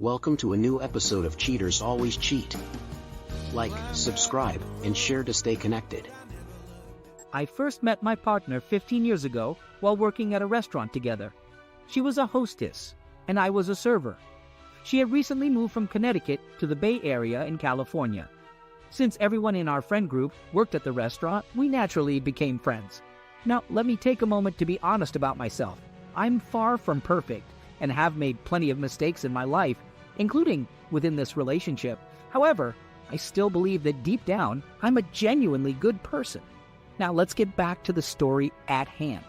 Welcome to a new episode of Cheaters Always Cheat. Like, subscribe, and share to stay connected. I first met my partner 15 years ago while working at a restaurant together. She was a hostess, and I was a server. She had recently moved from Connecticut to the Bay Area in California. Since everyone in our friend group worked at the restaurant, we naturally became friends. Now, let me take a moment to be honest about myself. I'm far from perfect and have made plenty of mistakes in my life, including within this relationship. However, I still believe that deep down, I'm a genuinely good person. Now let's get back to the story at hand.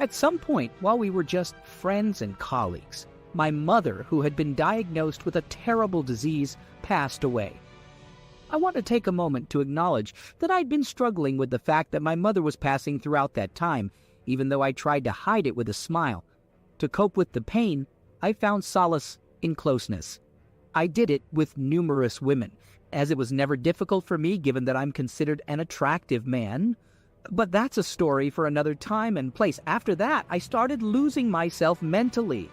At some point, while we were just friends and colleagues, my mother, who had been diagnosed with a terrible disease, passed away. I want to take a moment to acknowledge that I'd been struggling with the fact that my mother was passing throughout that time, even though I tried to hide it with a smile. To cope with the pain, I found solace in closeness. I did it with numerous women, as it was never difficult for me given that I'm considered an attractive man. But that's a story for another time and place. After that, I started losing myself mentally.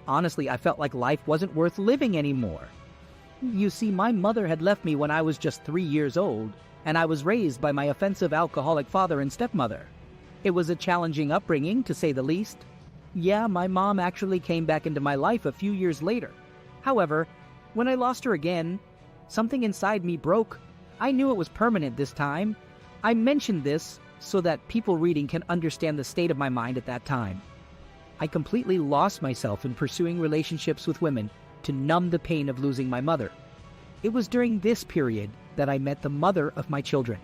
Honestly, I felt like life wasn't worth living anymore. You see, my mother had left me when I was just 3 years old, and I was raised by my offensive alcoholic father and stepmother. It was a challenging upbringing, to say the least. Yeah, my mom actually came back into my life a few years later. However, when I lost her again, something inside me broke. I knew it was permanent this time. I mentioned this so that people reading can understand the state of my mind at that time. I completely lost myself in pursuing relationships with women to numb the pain of losing my mother. It was during this period that I met the mother of my children.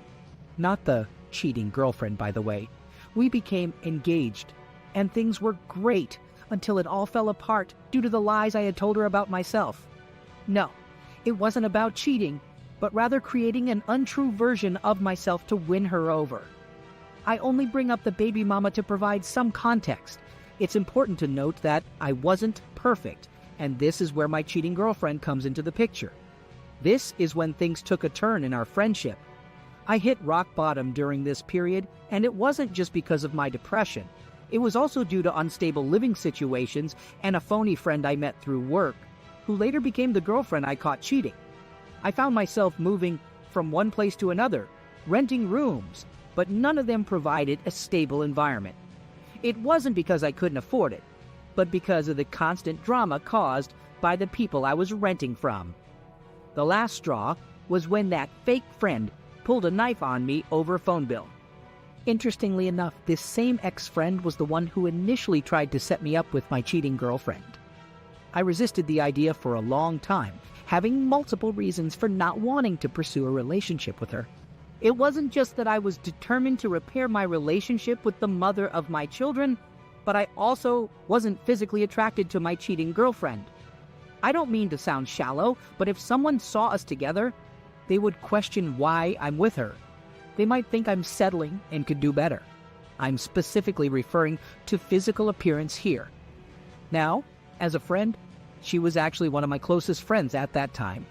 Not the cheating girlfriend, by the way. We became engaged, and things were great until it all fell apart due to the lies I had told her about myself. No, it wasn't about cheating, but rather creating an untrue version of myself to win her over. I only bring up the baby mama to provide some context. It's important to note that I wasn't perfect, and this is where my cheating girlfriend comes into the picture. This is when things took a turn in our friendship. I hit rock bottom during this period, and it wasn't just because of my depression. It was also due to unstable living situations and a phony friend I met through work, who later became the girlfriend I caught cheating. I found myself moving from one place to another, renting rooms, but none of them provided a stable environment. It wasn't because I couldn't afford it, but because of the constant drama caused by the people I was renting from. The last straw was when that fake friend pulled a knife on me over a phone bill. Interestingly enough, this same ex-friend was the one who initially tried to set me up with my cheating girlfriend. I resisted the idea for a long time, having multiple reasons for not wanting to pursue a relationship with her. It wasn't just that I was determined to repair my relationship with the mother of my children, but I also wasn't physically attracted to my cheating girlfriend. I don't mean to sound shallow, but if someone saw us together, they would question why I'm with her. They might think I'm settling and could do better. I'm specifically referring to physical appearance here. Now, as a friend, she was actually one of my closest friends at that time.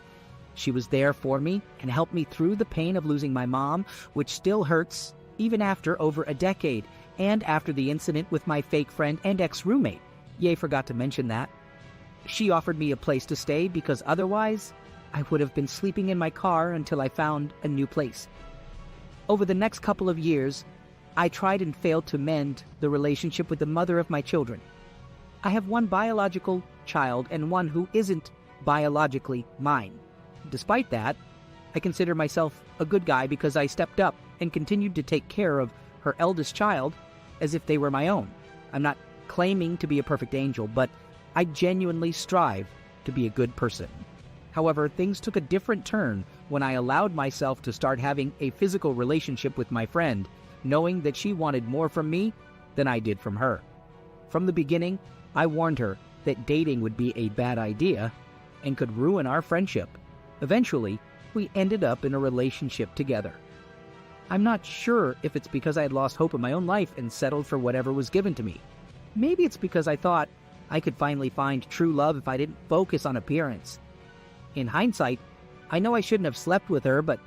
She was there for me and helped me through the pain of losing my mom, which still hurts even after over a decade, and after the incident with my fake friend and ex-roommate. Yay, forgot to mention that. She offered me a place to stay because otherwise, I would have been sleeping in my car until I found a new place. Over the next couple of years, I tried and failed to mend the relationship with the mother of my children. I have one biological child and one who isn't biologically mine. Despite that, I consider myself a good guy because I stepped up and continued to take care of her eldest child as if they were my own. I'm not claiming to be a perfect angel, but I genuinely strive to be a good person. However, things took a different turn when I allowed myself to start having a physical relationship with my friend, knowing that she wanted more from me than I did from her. From the beginning, I warned her that dating would be a bad idea and could ruin our friendship. Eventually, we ended up in a relationship together. I'm not sure if it's because I had lost hope in my own life and settled for whatever was given to me. Maybe it's because I thought I could finally find true love if I didn't focus on appearance. In hindsight, I know I shouldn't have slept with her, but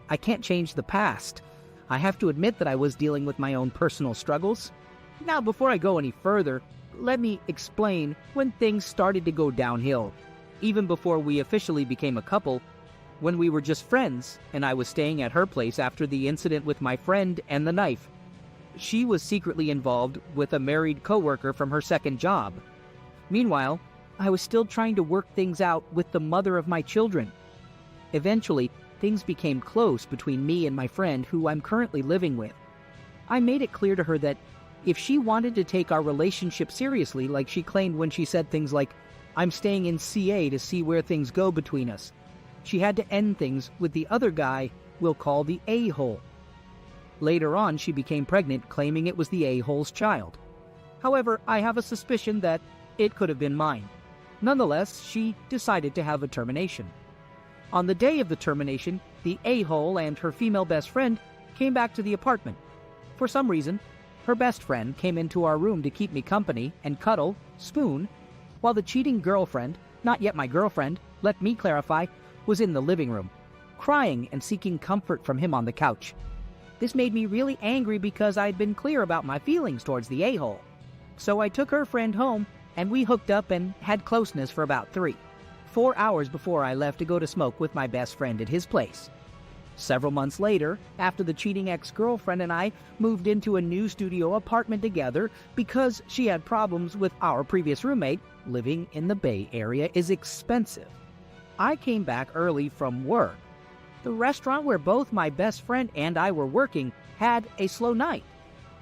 I can't change the past. I have to admit that I was dealing with my own personal struggles. Now, before I go any further, let me explain when things started to go downhill. Even before we officially became a couple, when we were just friends and I was staying at her place after the incident with my friend and the knife. She was secretly involved with a married coworker from her second job. Meanwhile, I was still trying to work things out with the mother of my children. Eventually, things became close between me and my friend who I'm currently living with. I made it clear to her that if she wanted to take our relationship seriously, like she claimed when she said things like, "I'm staying in CA to see where things go between us," she had to end things with the other guy we'll call the a-hole. Later on, she became pregnant, claiming it was the a-hole's child. However, I have a suspicion that it could have been mine. Nonetheless, she decided to have a termination. On the day of the termination, the a-hole and her female best friend came back to the apartment. For some reason, her best friend came into our room to keep me company and cuddle, spoon, while the cheating girlfriend, not yet my girlfriend, let me clarify, was in the living room, crying and seeking comfort from him on the couch. This made me really angry because I'd been clear about my feelings towards the a-hole. So I took her friend home and we hooked up and had closeness for about 4 hours before I left to go to smoke with my best friend at his place. Several months later, after the cheating ex-girlfriend and I moved into a new studio apartment together because she had problems with our previous roommate, living in the Bay Area is expensive. I came back early from work. The restaurant where both my best friend and I were working had a slow night.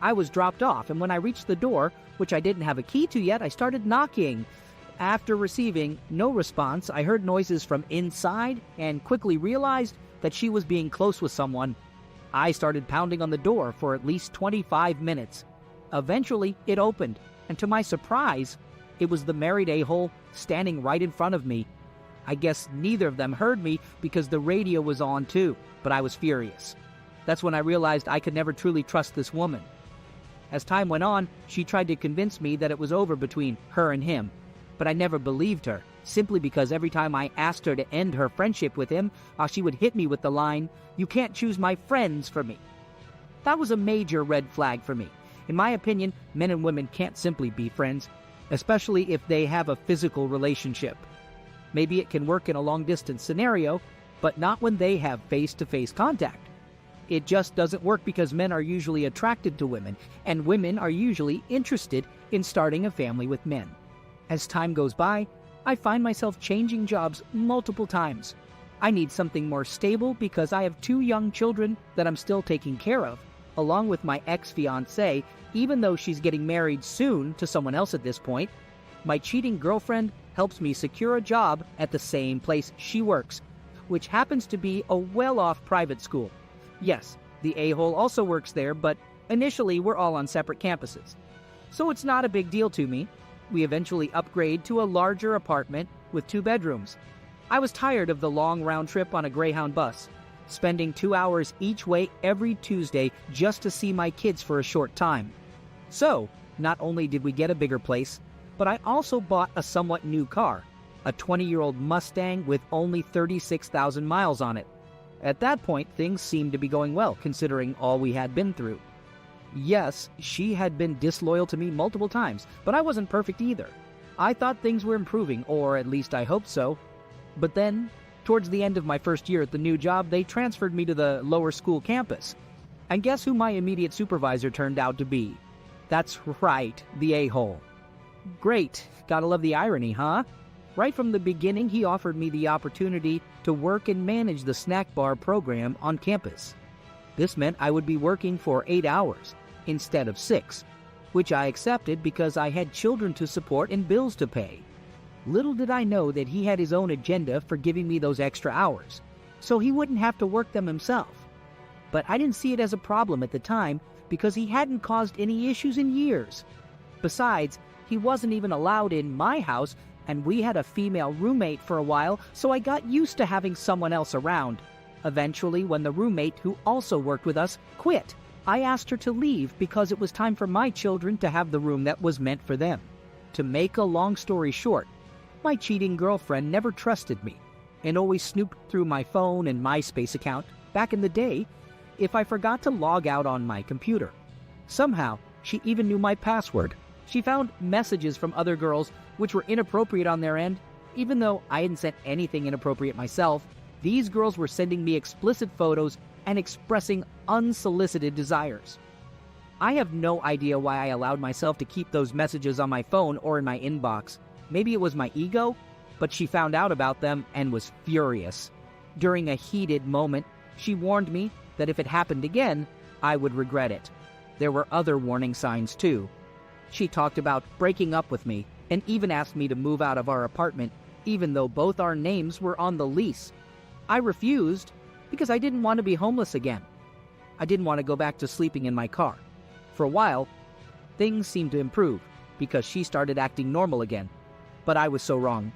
I was dropped off, and when I reached the door, which I didn't have a key to yet, I started knocking. After receiving no response, I heard noises from inside and quickly realized that she was being close with someone. I started pounding on the door for at least 25 minutes. Eventually, it opened, and to my surprise, it was the married a-hole standing right in front of me. I guess neither of them heard me because the radio was on too, but I was furious. That's when I realized I could never truly trust this woman. As time went on, she tried to convince me that it was over between her and him, but I never believed her, simply because every time I asked her to end her friendship with him, she would hit me with the line, "You can't choose my friends for me." That was a major red flag for me. In my opinion, men and women can't simply be friends, especially if they have a physical relationship. Maybe it can work in a long-distance scenario, but not when they have face-to-face contact. It just doesn't work because men are usually attracted to women, and women are usually interested in starting a family with men. As time goes by, I find myself changing jobs multiple times. I need something more stable because I have 2 young children that I'm still taking care of, along with my ex-fiancée, even though she's getting married soon to someone else at this point. My cheating girlfriend helps me secure a job at the same place she works, which happens to be a well-off private school. Yes, the a-hole also works there, but initially we're all on separate campuses. So it's not a big deal to me. We eventually upgrade to a larger apartment with 2 bedrooms. I was tired of the long round trip on a Greyhound bus, spending 2 hours each way every Tuesday just to see my kids for a short time. So, not only did we get a bigger place, but I also bought a somewhat new car, a 20-year-old Mustang with only 36,000 miles on it. At that point, things seemed to be going well, considering all we had been through. Yes, she had been disloyal to me multiple times, but I wasn't perfect either. I thought things were improving, or at least I hoped so. But then, towards the end of my first year at the new job, they transferred me to the lower school campus. And guess who my immediate supervisor turned out to be? That's right, the a-hole. Great, gotta love the irony, huh? Right from the beginning, he offered me the opportunity to work and manage the snack bar program on campus. This meant I would be working for 8 hours instead of 6, which I accepted because I had children to support and bills to pay. Little did I know that he had his own agenda for giving me those extra hours, so he wouldn't have to work them himself. But I didn't see it as a problem at the time because he hadn't caused any issues in years. Besides, he wasn't even allowed in my house, and we had a female roommate for a while, so I got used to having someone else around. Eventually, when the roommate, who also worked with us, quit, I asked her to leave because it was time for my children to have the room that was meant for them. To make a long story short, my cheating girlfriend never trusted me and always snooped through my phone and MySpace account back in the day if I forgot to log out on my computer. Somehow, she even knew my password. She found messages from other girls which were inappropriate on their end. Even though I hadn't sent anything inappropriate myself, these girls were sending me explicit photos and expressing unsolicited desires. I have no idea why I allowed myself to keep those messages on my phone or in my inbox. Maybe it was my ego, but she found out about them and was furious. During a heated moment, she warned me that if it happened again, I would regret it. There were other warning signs too. She talked about breaking up with me and even asked me to move out of our apartment, even though both our names were on the lease. I refused because I didn't want to be homeless again. I didn't want to go back to sleeping in my car. For a while, things seemed to improve because she started acting normal again. But I was so wrong.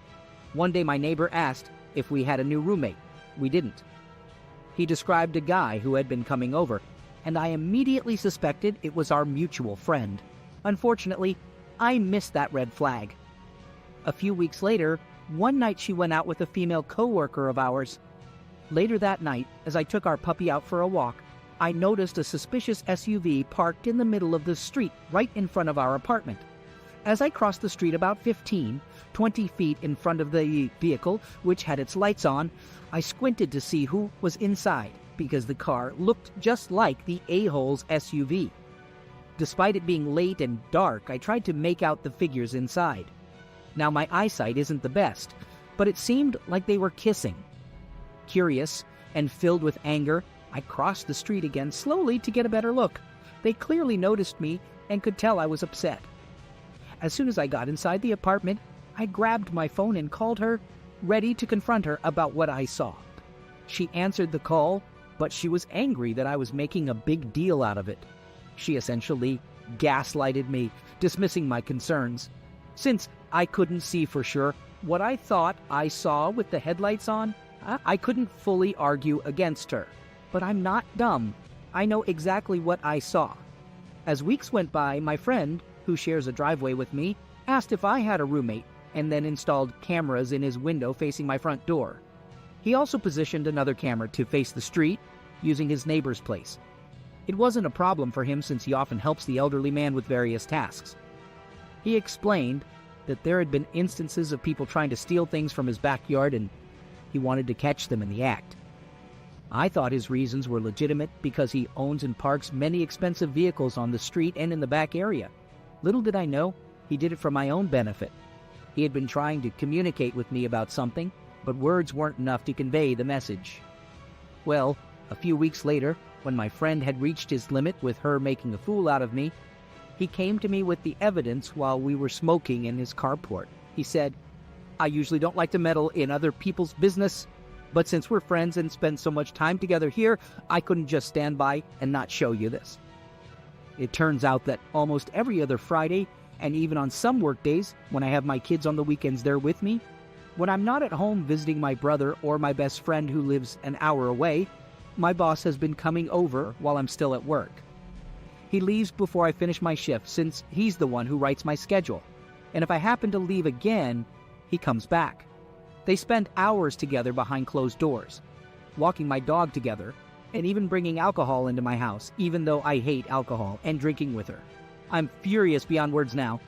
One day my neighbor asked if we had a new roommate. We didn't. He described a guy who had been coming over, and I immediately suspected it was our mutual friend. Unfortunately, I missed that red flag. A few weeks later, one night she went out with a female coworker of ours. Later that night, as I took our puppy out for a walk, I noticed a suspicious SUV parked in the middle of the street right in front of our apartment. As I crossed the street about 20 feet in front of the vehicle, which had its lights on, I squinted to see who was inside because the car looked just like the a-hole's SUV. Despite it being late and dark, I tried to make out the figures inside. Now my eyesight isn't the best, but it seemed like they were kissing. Curious and filled with anger, I crossed the street again slowly to get a better look. They clearly noticed me and could tell I was upset. As soon as I got inside the apartment, I grabbed my phone and called her, ready to confront her about what I saw. She answered the call, but she was angry that I was making a big deal out of it. She essentially gaslighted me, dismissing my concerns. Since I couldn't see for sure what I thought I saw with the headlights on, I couldn't fully argue against her. But I'm not dumb. I know exactly what I saw. As weeks went by, my friend, who shares a driveway with me, asked if I had a roommate and then installed cameras in his window facing my front door. He also positioned another camera to face the street using his neighbor's place. It wasn't a problem for him since he often helps the elderly man with various tasks. He explained that there had been instances of people trying to steal things from his backyard and he wanted to catch them in the act. I thought his reasons were legitimate because he owns and parks many expensive vehicles on the street and in the back area. Little did I know, he did it for my own benefit. He had been trying to communicate with me about something, but words weren't enough to convey the message. Well, a few weeks later, when my friend had reached his limit with her making a fool out of me, he came to me with the evidence while we were smoking in his carport. He said, "I usually don't like to meddle in other people's business, but since we're friends and spend so much time together here, I couldn't just stand by and not show you this." It turns out that almost every other Friday, and even on some work days, when I have my kids on the weekends there with me, when I'm not at home visiting my brother or my best friend who lives an hour away, my boss has been coming over while I'm still at work. He leaves before I finish my shift since he's the one who writes my schedule. And if I happen to leave again, he comes back. They spend hours together behind closed doors, walking my dog together, and even bringing alcohol into my house, even though I hate alcohol, and drinking with her. I'm furious beyond words now.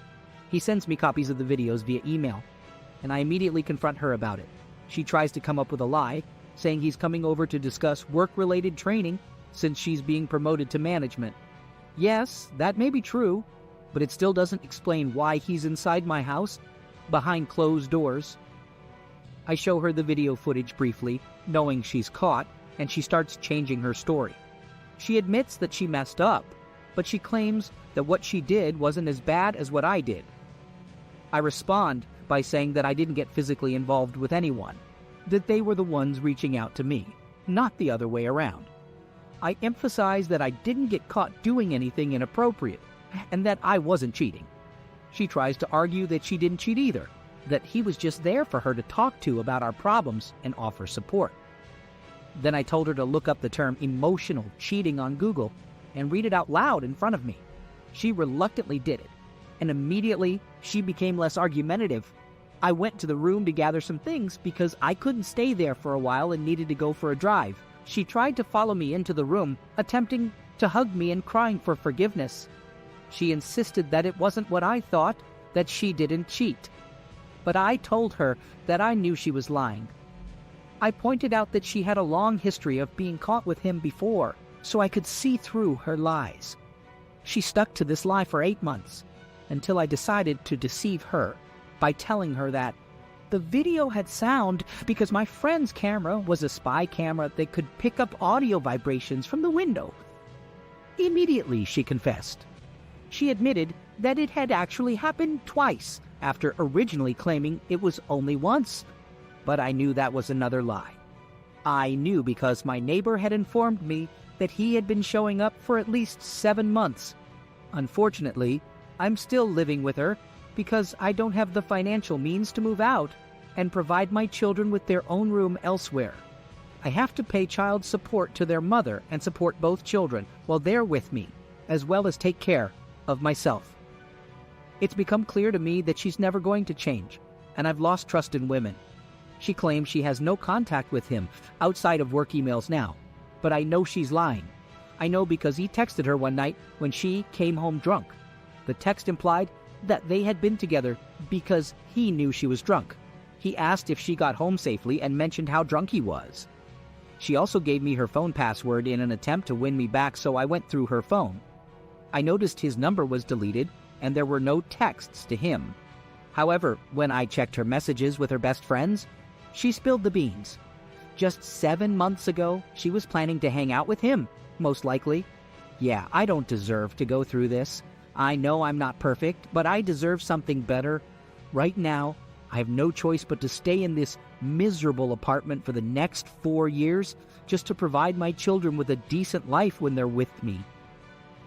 He sends me copies of the videos via email, and I immediately confront her about it. She tries to come up with a lie, saying he's coming over to discuss work-related training since she's being promoted to management. Yes, that may be true, but it still doesn't explain why he's inside my house, behind closed doors. I show her the video footage briefly, knowing she's caught, and she starts changing her story. She admits that she messed up, but she claims that what she did wasn't as bad as what I did. I respond by saying that I didn't get physically involved with anyone, that they were the ones reaching out to me, not the other way around. I emphasize that I didn't get caught doing anything inappropriate, and that I wasn't cheating. She tries to argue that she didn't cheat either, that he was just there for her to talk to about our problems and offer support. Then I told her to look up the term emotional cheating on Google and read it out loud in front of me. She reluctantly did it, and immediately she became less argumentative. I went to the room to gather some things because I couldn't stay there for a while and needed to go for a drive. She tried to follow me into the room, attempting to hug me and crying for forgiveness. She insisted that it wasn't what I thought, that she didn't cheat. But I told her that I knew she was lying. I pointed out that she had a long history of being caught with him before, so I could see through her lies. She stuck to this lie for 8 months, until I decided to deceive her by telling her that the video had sound because my friend's camera was a spy camera that could pick up audio vibrations from the window. Immediately, she confessed. She admitted that it had actually happened twice, after originally claiming it was only once. But I knew that was another lie. I knew because my neighbor had informed me that he had been showing up for at least 7 months. Unfortunately, I'm still living with her because I don't have the financial means to move out and provide my children with their own room elsewhere. I have to pay child support to their mother and support both children while they're with me, as well as take care of myself. It's become clear to me that she's never going to change, and I've lost trust in women. She claims she has no contact with him outside of work emails now, but I know she's lying. I know because he texted her one night when she came home drunk. The text implied that they had been together because he knew she was drunk. He asked if she got home safely and mentioned how drunk he was. She also gave me her phone password in an attempt to win me back, so I went through her phone. I noticed his number was deleted and there were no texts to him. However, when I checked her messages with her best friends, she spilled the beans. Just 7 months ago, she was planning to hang out with him, most likely. Yeah, I don't deserve to go through this. I know I'm not perfect, but I deserve something better. Right now, I have no choice but to stay in this miserable apartment for the next 4 years just to provide my children with a decent life when they're with me.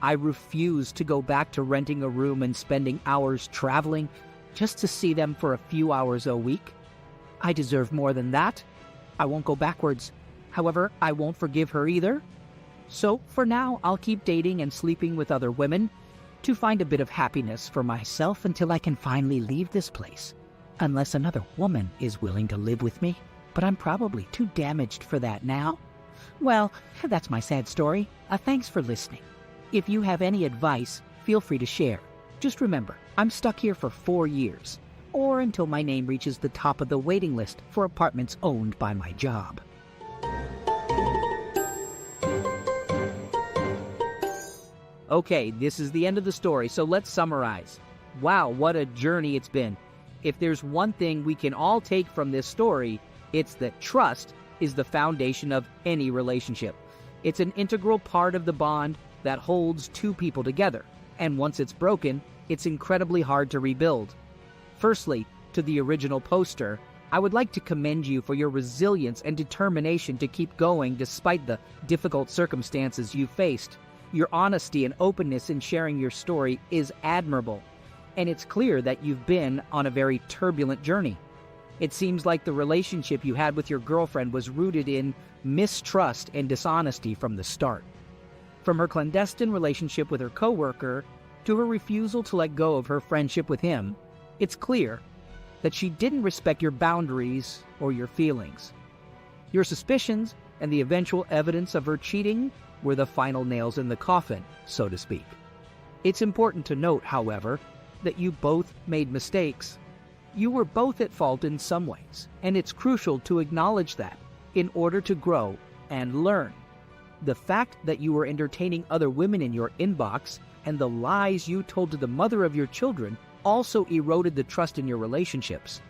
I refuse to go back to renting a room and spending hours traveling just to see them for a few hours a week. I deserve more than that. I won't go backwards. However, I won't forgive her either. So, for now, I'll keep dating and sleeping with other women to find a bit of happiness for myself until I can finally leave this place. Unless another woman is willing to live with me. But I'm probably too damaged for that now. Well, that's my sad story. Thanks for listening. If you have any advice, feel free to share. Just remember, I'm stuck here for 4 years, or until my name reaches the top of the waiting list for apartments owned by my job. Okay, this is the end of the story, so let's summarize. Wow, what a journey it's been. If there's one thing we can all take from this story, it's that trust is the foundation of any relationship. It's an integral part of the bond that holds two people together, and once it's broken, it's incredibly hard to rebuild. Firstly, to the original poster, I would like to commend you for your resilience and determination to keep going despite the difficult circumstances you faced. Your honesty and openness in sharing your story is admirable, and it's clear that you've been on a very turbulent journey. It seems like the relationship you had with your girlfriend was rooted in mistrust and dishonesty from the start. From her clandestine relationship with her coworker to her refusal to let go of her friendship with him, it's clear that she didn't respect your boundaries or your feelings. Your suspicions and the eventual evidence of her cheating were the final nails in the coffin, so to speak. It's important to note, however, that you both made mistakes. You were both at fault in some ways, and it's crucial to acknowledge that in order to grow and learn. The fact that you were entertaining other women in your inbox and the lies you told to the mother of your children also eroded the trust in your relationships.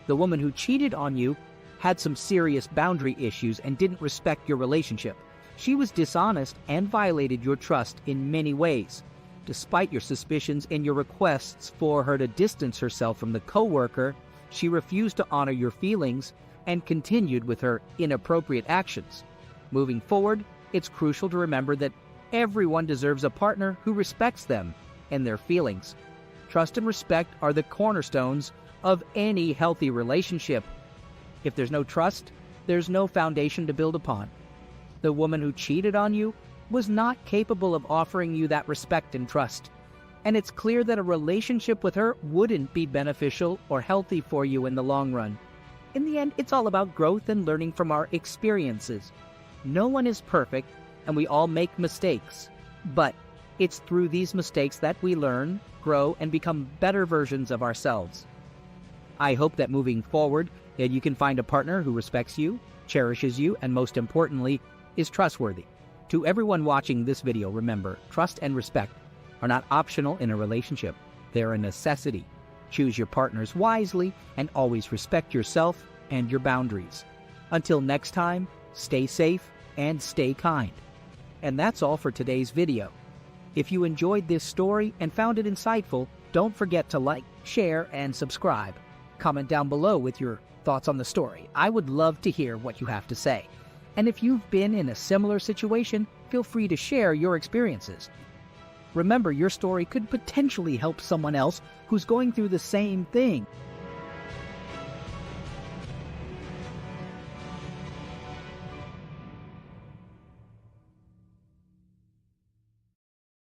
The woman who cheated on you had some serious boundary issues and didn't respect your relationship. She was dishonest and violated your trust in many ways. Despite your suspicions and your requests for her to distance herself from the coworker, she refused to honor your feelings and continued with her inappropriate actions. Moving forward, it's crucial to remember that everyone deserves a partner who respects them and their feelings. Trust and respect are the cornerstones of any healthy relationship. If there's no trust, there's no foundation to build upon. The woman who cheated on you was not capable of offering you that respect and trust, and it's clear that a relationship with her wouldn't be beneficial or healthy for you in the long run. In the end, it's all about growth and learning from our experiences. No one is perfect, and we all make mistakes. But It's through these mistakes that we learn, grow, and become better versions of ourselves. I hope that moving forward, that you can find a partner who respects you, cherishes you, and most importantly, is trustworthy. To everyone watching this video, remember, trust and respect are not optional in a relationship. They're a necessity. Choose your partners wisely and always respect yourself and your boundaries. Until next time, stay safe and stay kind. And that's all for today's video. If you enjoyed this story and found it insightful, don't forget to like, share, and subscribe. Comment down below with your thoughts on the story. I would love to hear what you have to say. And if you've been in a similar situation, feel free to share your experiences. Remember, your story could potentially help someone else who's going through the same thing.